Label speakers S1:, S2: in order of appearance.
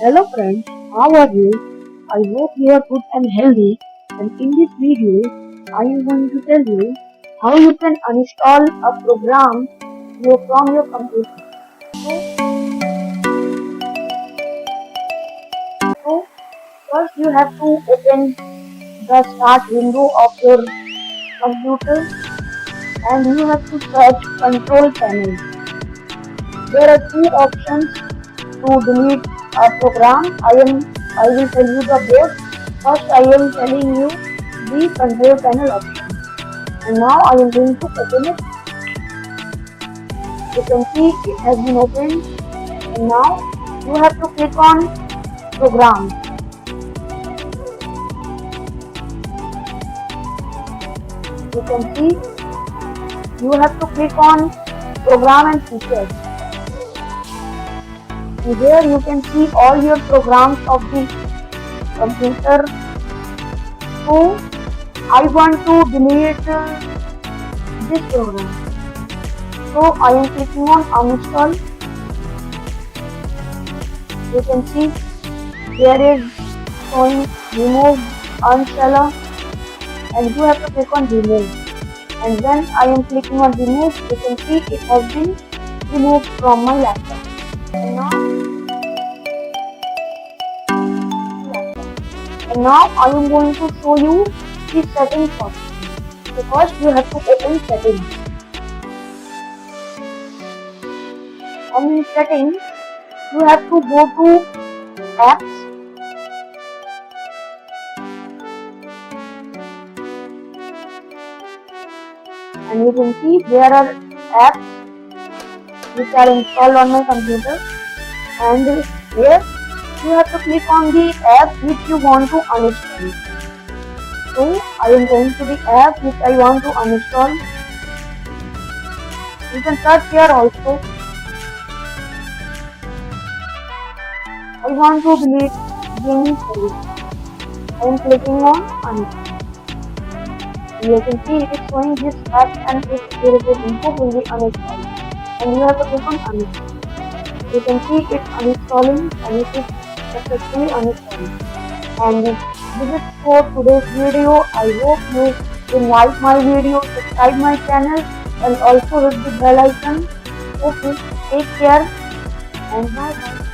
S1: Hello friends, how are you? I hope you are good and healthy, and in this video I am going to tell you how you can uninstall a program from your computer. So first you have to open the start window of your computer and you have to search control panel. There are two options to delete a program. I will tell you the both. First I am telling you the control panel option. And now I am going to open it. You can see it has been opened. And now you have to click on program. You can see you have to click on program and features. Here you can see all your programs of the computer. So I want to delete this program. So I am clicking on uninstall. You can see there is showing remove uninstall and you have to click on remove. And when I am clicking on remove, you can see it has been removed from my laptop. And now I am going to show you the settings option. So first you have to open settings. And in settings you have to go to apps. And you can see there are apps which are installed on my computer, and here you have to click on the app which you want to uninstall. So I am going to the app which I want to uninstall. You can search here also. I want to delete gaming service. I am clicking on uninstall. You can see it is showing this app and its related info will be uninstalled. And you have to click on uninstall. You can see it's uninstalling and it is successfully uninstalling. And this is for today's video. I hope you will like my video, subscribe my channel and also hit the bell icon. Okay, take care and bye bye.